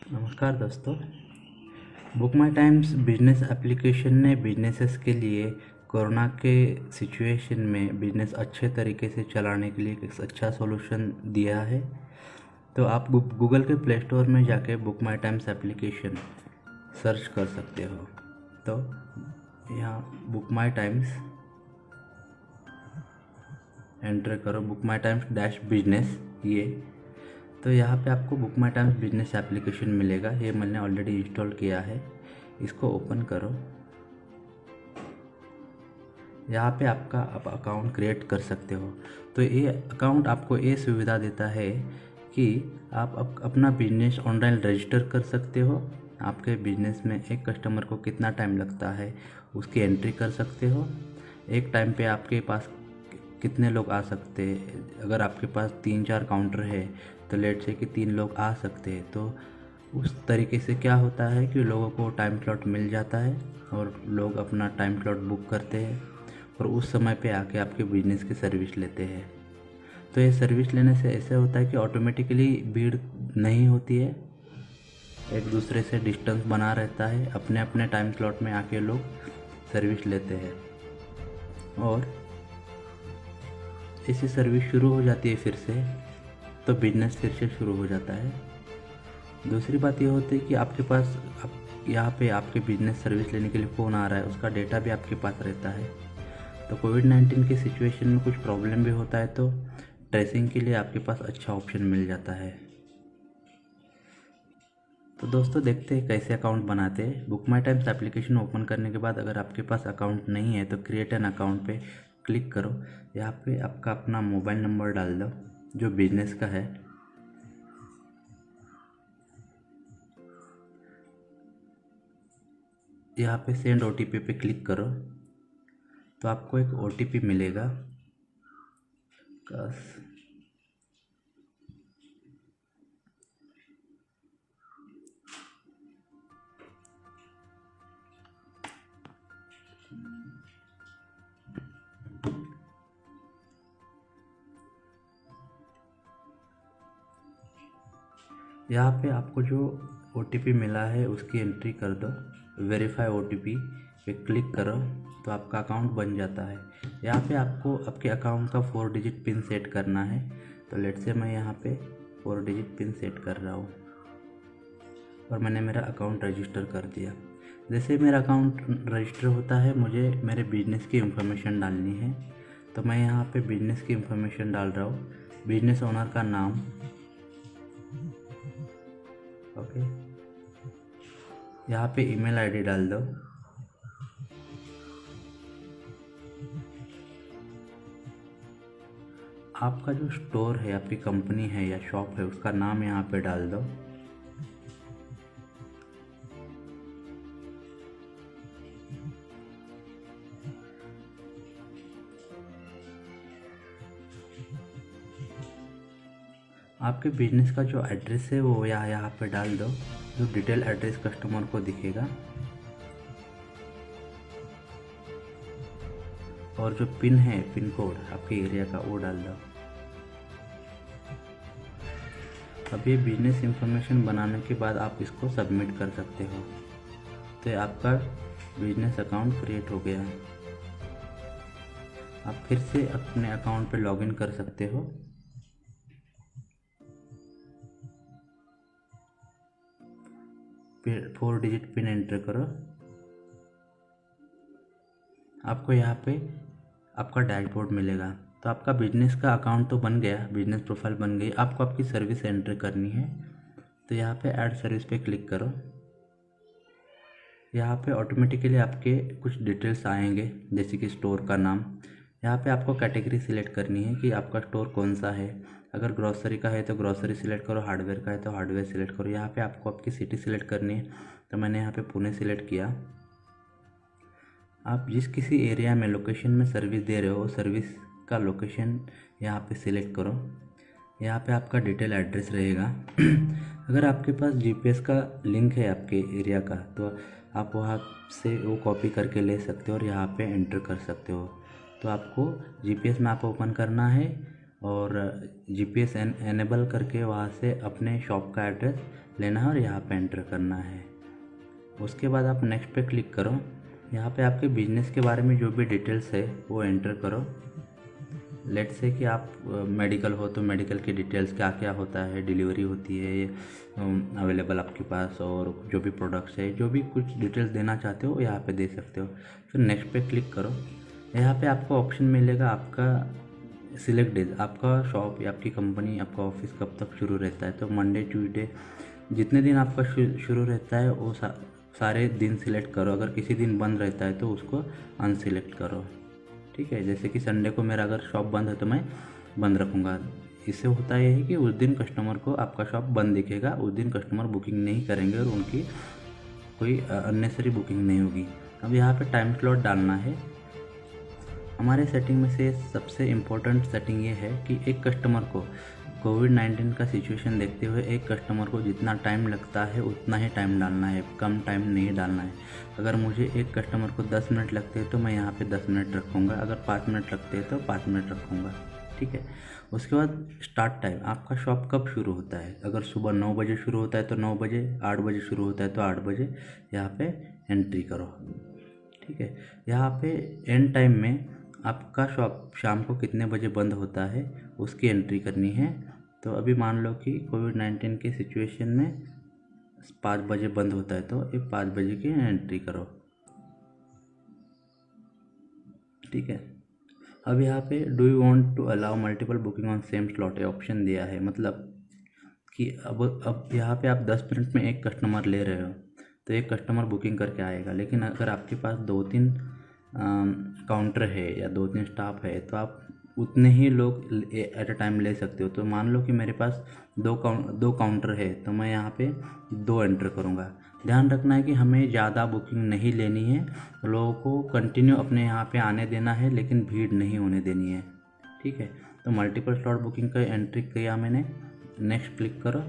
नमस्कार दोस्तों। बुक माई times business application ने बिजनेसेस के लिए कोरोना के सिचुएशन में बिजनेस अच्छे तरीके से चलाने के लिए एक अच्छा सॉल्यूशन दिया है। तो आप गूगल के प्ले स्टोर में जाके बुक माई टाइम्स एप्लीकेशन सर्च कर सकते हो। तो यहाँ बुक माई टाइम्स एंटर करो, बुक माई टाइम्स डैश बिजनेस ये। तो यहाँ पे आपको बुक माई टाइम्स बिजनेस एप्लीकेशन मिलेगा। ये मैंने ऑलरेडी इंस्टॉल किया है। इसको ओपन करो। यहाँ पे आपका आप अकाउंट क्रिएट कर सकते हो। तो ये अकाउंट आपको ये सुविधा देता है कि आप अपना बिजनेस ऑनलाइन रजिस्टर कर सकते हो। आपके बिजनेस में एक कस्टमर को कितना टाइम लगता है उसकी एंट्री कर सकते हो। एक टाइम पे आपके पास कितने लोग आ सकते हैं। अगर आपके पास 3-4 काउंटर है तो लेट से कि 3 लोग आ सकते हैं। तो उस तरीके से क्या होता है कि लोगों को टाइम स्लॉट मिल जाता है और लोग अपना टाइम स्लॉट बुक करते हैं और उस समय पे आके आपके बिजनेस की सर्विस लेते हैं। तो ये सर्विस लेने से ऐसे होता है कि ऑटोमेटिकली भीड़ नहीं होती है, एक दूसरे से डिस्टेंस बना रहता है। अपने अपने टाइम स्लॉट में आके लोग सर्विस लेते हैं और ऐसी सर्विस शुरू हो जाती है फिर से, तो बिजनेस फिर से शुरू हो जाता है। दूसरी बात ये होती है कि आपके पास यहाँ पे आपके बिजनेस सर्विस लेने के लिए फ़ोन आ रहा है, उसका डेटा भी आपके पास रहता है। तो कोविड-19 की सिचुएशन में कुछ प्रॉब्लम भी होता है तो ट्रेसिंग के लिए आपके पास अच्छा ऑप्शन मिल जाता है। तो दोस्तों देखते हैं कैसे अकाउंट बनाते हैं। बुक माई टाइम्स एप्लीकेशन ओपन करने के बाद अगर आपके पास अकाउंट नहीं है तो क्रिएट एन अकाउंट पे क्लिक करो। यहाँ पे आपका अपना मोबाइल नंबर डाल दो जो बिजनेस का है। यहाँ पे सेंड OTP पे क्लिक करो तो आपको एक OTP मिलेगा। यहाँ पे आपको जो OTP मिला है उसकी एंट्री कर दो। वेरीफाई OTP पे क्लिक करो तो आपका अकाउंट बन जाता है। यहाँ पे आपको आपके अकाउंट का 4 डिजिट पिन सेट करना है। तो लेट से मैं यहाँ पे 4 डिजिट पिन सेट कर रहा हूँ और मैंने मेरा अकाउंट रजिस्टर कर दिया। जैसे मेरा अकाउंट रजिस्टर होता है मुझे मेरे बिजनेस की इंफॉर्मेशन डालनी है। तो मैं यहाँ पे बिजनेस की इंफॉर्मेशन डाल रहा हूँ। बिजनेस ओनर का नाम, ओके। यहाँ पे ईमेल आईडी डाल दो। आपका जो स्टोर है, आपकी कंपनी है या शॉप है, उसका नाम यहाँ पे डाल दो। आपके बिजनेस का जो एड्रेस है वो यहाँ पे डाल दो, जो डिटेल एड्रेस कस्टमर को दिखेगा। और जो पिन है, पिन कोड आपके एरिया का, वो डाल दो। अब ये बिजनेस इंफॉर्मेशन बनाने के बाद आप इसको सबमिट कर सकते हो। तो आपका बिजनेस अकाउंट क्रिएट हो गया। आप फिर से अपने अकाउंट पे लॉगिन कर सकते हो। फिर 4 डिजिट पिन एंटर करो। आपको यहाँ पे आपका डैशबोर्ड मिलेगा। तो आपका बिजनेस का अकाउंट तो बन गया, बिजनेस प्रोफाइल बन गई। आपको आपकी सर्विस एंटर करनी है। तो यहाँ पे ऐड सर्विस पे क्लिक करो। यहाँ पे ऑटोमेटिकली आपके कुछ डिटेल्स आएंगे, जैसे कि स्टोर का नाम। यहाँ पे आपको कैटेगरी सिलेक्ट करनी है कि आपका स्टोर कौन सा है। अगर ग्रॉसरी का है तो ग्रॉसरी सिलेक्ट करो, हार्डवेयर का है तो हार्डवेयर सिलेक्ट करो। यहाँ पे आपको आपकी सिटी सिलेक्ट करनी है। तो मैंने यहाँ पे पुणे सिलेक्ट किया। आप जिस किसी एरिया में लोकेशन में सर्विस दे रहे हो, सर्विस का लोकेशन यहाँ पे सिलेक्ट करो। यहाँ पे आपका डिटेल एड्रेस रहेगा। अगर आपके पास GPS का लिंक है आपके एरिया का तो आप वहाँ से वो कॉपी करके ले सकते हो और यहाँ पे एंटर कर सकते हो। तो आपको GPS मैप ओपन करना है और GPS एनेबल करके वहाँ से अपने शॉप का एड्रेस लेना है और यहाँ पे एंटर करना है। उसके बाद आप नेक्स्ट पे क्लिक करो। यहाँ पे आपके बिजनेस के बारे में जो भी डिटेल्स है वो एंटर करो। लेट से कि आप मेडिकल हो तो मेडिकल की डिटेल्स क्या क्या होता है, डिलीवरी होती है अवेलेबल आपके पास, और जो भी प्रोडक्ट्स है, जो भी कुछ डिटेल्स देना चाहते हो यहाँ पे दे सकते हो। फिर नेक्स्ट पे क्लिक करो। यहाँ पे आपको ऑप्शन मिलेगा आपका सिलेक्ट डेज, आपका शॉप या आपकी कंपनी, आपका ऑफिस कब तक शुरू रहता है। तो मंडे ट्यूसडे जितने दिन आपका शुरू रहता है वो सारे दिन सिलेक्ट करो। अगर किसी दिन बंद रहता है तो उसको अनसिलेक्ट करो। ठीक है, जैसे कि संडे को मेरा अगर शॉप बंद है तो मैं बंद रखूँगा। इससे होता यह है कि उस दिन कस्टमर को आपका शॉप बंद दिखेगा, उस दिन कस्टमर बुकिंग नहीं करेंगे और उनकी कोई अननेसरी बुकिंग नहीं होगी। अब यहाँ पे टाइम स्लॉट डालना है। हमारे सेटिंग में से सबसे इम्पोर्टेंट सेटिंग ये है कि एक कस्टमर को कोविड-19 का सिचुएशन देखते हुए एक कस्टमर को जितना टाइम लगता है उतना ही टाइम डालना है, कम टाइम नहीं डालना है। अगर मुझे एक कस्टमर को 10 मिनट लगते हैं तो मैं यहाँ पे 10 मिनट रखूँगा, अगर 5 मिनट लगते हैं तो 5 मिनट रखूँगा। ठीक है, उसके बाद स्टार्ट टाइम, आपका शॉप कब शुरू होता है। अगर सुबह 9 बजे शुरू होता है तो 9 बजे, 8 बजे शुरू होता है तो 8 बजे यहाँ पे एंट्री करो। ठीक है, यहाँ पे एंड टाइम में आपका शॉप शाम को कितने बजे बंद होता है उसकी एंट्री करनी है। तो अभी मान लो कि कोविड-19 के सिचुएशन में 5 बजे बंद होता है तो ये 5 बजे की एंट्री करो। ठीक है, अब यहाँ पे do you want to allow multiple booking on same slot option दिया है, मतलब कि अब यहाँ पे आप 10 मिनट में एक कस्टमर ले रहे हो तो एक कस्टमर बुकिंग करके आएगा। लेकिन अगर आपके पास 2-3 काउंटर है या 2-3 स्टाफ है तो आप उतने ही लोग एट अ टाइम ले सकते हो। तो मान लो कि मेरे पास दो काउंटर है तो मैं यहाँ पे 2 एंटर करूँगा। ध्यान रखना है कि हमें ज़्यादा बुकिंग नहीं लेनी है, लोगों को कंटिन्यू अपने यहाँ पे आने देना है लेकिन भीड़ नहीं होने देनी है। ठीक है, तो मल्टीपल स्लॉट बुकिंग का एंट्री किया मैंने। नेक्स्ट क्लिक करो।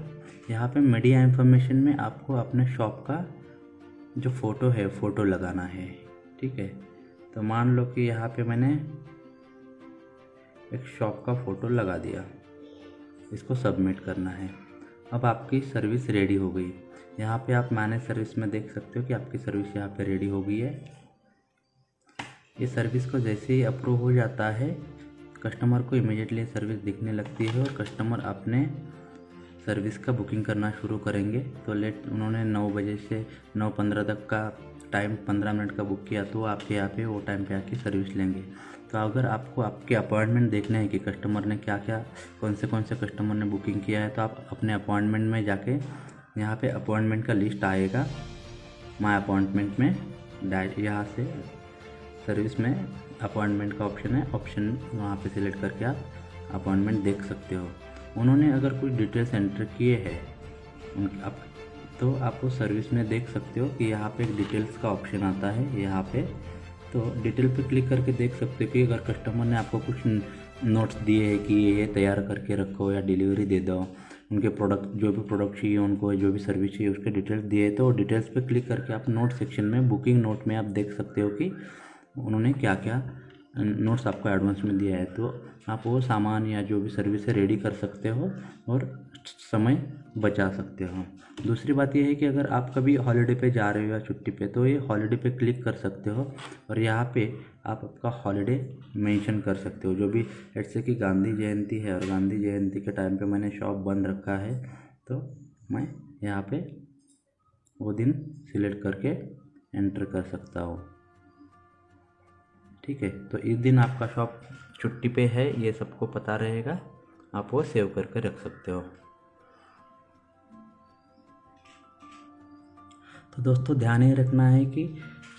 यहाँ पे मीडिया इन्फॉर्मेशन में आपको अपने शॉप का जो फ़ोटो है फ़ोटो लगाना है। ठीक है, तो मान लो कि यहाँ पे मैंने एक शॉप का फ़ोटो लगा दिया, इसको सबमिट करना है। अब आपकी सर्विस रेडी हो गई। यहाँ पे आप मैनेज सर्विस में देख सकते हो कि आपकी सर्विस यहाँ पे रेडी हो गई है। ये सर्विस को जैसे ही अप्रूव हो जाता है कस्टमर को इमीडिएटली सर्विस दिखने लगती है और कस्टमर अपने सर्विस का बुकिंग करना शुरू करेंगे। तो उन्होंने 9 बजे से 9:15 तक का टाइम 15 मिनट का बुक किया तो आपके यहाँ पे वो टाइम पे आके सर्विस लेंगे। तो अगर आपको आपके अपॉइंटमेंट देखने हैं कि कस्टमर ने क्या क्या कौन से कस्टमर ने बुकिंग किया है तो आप अपने अपॉइंटमेंट में जाके यहाँ पे अपॉइंटमेंट का लिस्ट आएगा, माय अपॉइंटमेंट में डायरेक्ट यहाँ से सर्विस में अपॉइंटमेंट का ऑप्शन है, ऑप्शन वहाँ पे सिलेक्ट करके आप अपॉइंटमेंट देख सकते हो। उन्होंने अगर कुछ डिटेल्स एंटर किए हैं तो आप वो सर्विस में देख सकते हो कि यहाँ पे एक डिटेल्स का ऑप्शन आता है। यहाँ पे तो डिटेल पे क्लिक करके देख सकते हो कि अगर कस्टमर ने आपको कुछ नोट्स दिए हैं कि ये तैयार करके रखो या डिलीवरी दे दो, उनके प्रोडक्ट जो भी प्रोडक्ट चाहिए उनको, जो भी सर्विस चाहिए उसके डिटेल्स दिए, तो डिटेल्स पे क्लिक करके आप नोट सेक्शन में बुकिंग नोट में आप देख सकते हो कि उन्होंने क्या क्या नोट्स आपको एडवांस में दिया है। तो आप वो सामान या जो भी सर्विस है रेडी कर सकते हो और समय बचा सकते हो। दूसरी बात यह है कि अगर आप कभी हॉलीडे पे जा रहे हो या छुट्टी पे तो ये हॉलीडे पे क्लिक कर सकते हो और यहाँ पे आप आपका हॉलीडे मेंशन कर सकते हो। जो भी जैसे कि गांधी जयंती है और गांधी जयंती के टाइम पे मैंने शॉप बंद रखा है तो मैं यहाँ पे वो दिन सिलेक्ट करके एंटर कर सकता हूँ। ठीक है, तो इस दिन आपका शॉप छुट्टी पे है ये सबको पता रहेगा, आप वो सेव करके रख सकते हो। तो दोस्तों ध्यान ये रखना है कि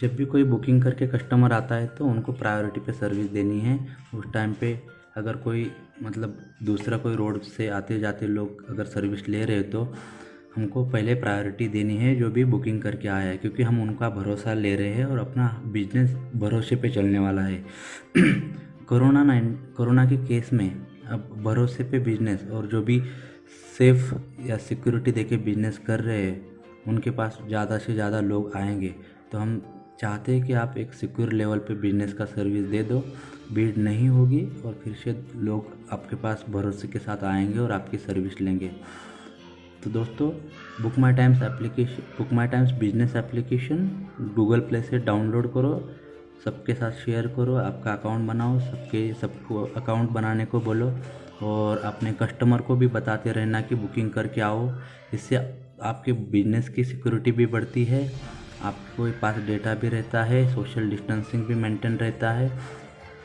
जब भी कोई बुकिंग करके कस्टमर आता है तो उनको प्रायोरिटी पे सर्विस देनी है। उस टाइम पे अगर कोई मतलब दूसरा कोई रोड से आते जाते लोग अगर सर्विस ले रहे हो तो हमको पहले प्रायोरिटी देनी है जो भी बुकिंग करके आया है, क्योंकि हम उनका भरोसा ले रहे हैं और अपना बिजनेस भरोसे पे चलने वाला है। कोरोना के केस में अब भरोसे पे बिजनेस और जो भी सेफ या सिक्योरिटी देके बिजनेस कर रहे हैं उनके पास ज़्यादा से ज़्यादा लोग आएंगे। तो हम चाहते हैं कि आप एक सिक्योर लेवल पे बिजनेस का सर्विस दे दो, भीड़ नहीं होगी और फिर से लोग आपके पास भरोसे के साथ आएंगे और आपकी सर्विस लेंगे। तो दोस्तों, बुक माई times business application Google play से डाउनलोड करो, सबके साथ शेयर करो, आपका अकाउंट बनाओ, सबको अकाउंट बनाने को बोलो और अपने कस्टमर को भी बताते रहना कि बुकिंग करके आओ। इससे आपके बिजनेस की सिक्योरिटी भी बढ़ती है, आपके पास डेटा भी रहता है, सोशल डिस्टेंसिंग भी मेंटेन रहता है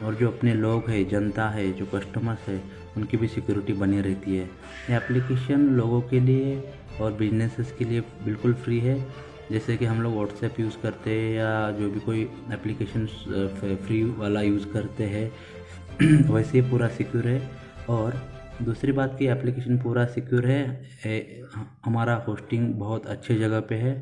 और जो अपने लोग हैं, जनता है, जो कस्टमर्स है, उनकी भी सिक्योरिटी बनी रहती है। ये एप्लीकेशन लोगों के लिए और बिजनेसेस के लिए बिल्कुल फ्री है। जैसे कि हम लोग व्हाट्सएप यूज़ करते हैं या जो भी कोई एप्लीकेशन फ्री वाला यूज़ करते हैं वैसे ही पूरा सिक्योर है। और दूसरी बात की एप्लीकेशन पूरा सिक्योर है, हमारा होस्टिंग बहुत अच्छे जगह पे है।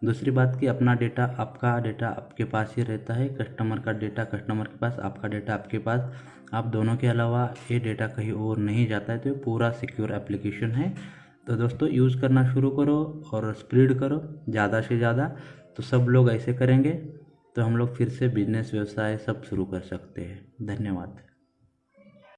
दूसरी बात कि अपना डेटा, आपका डेटा आपके पास ही रहता है, कस्टमर का डेटा कस्टमर के पास, आपका डेटा आपके पास। आप दोनों के अलावा ये डेटा कहीं और नहीं जाता है। तो ये पूरा सिक्योर एप्लीकेशन है। तो दोस्तों, यूज़ करना शुरू करो और स्प्रेड करो ज़्यादा से ज़्यादा। तो सब लोग ऐसे करेंगे तो हम लोग फिर से बिजनेस व्यवसाय सब शुरू कर सकते हैं। धन्यवाद।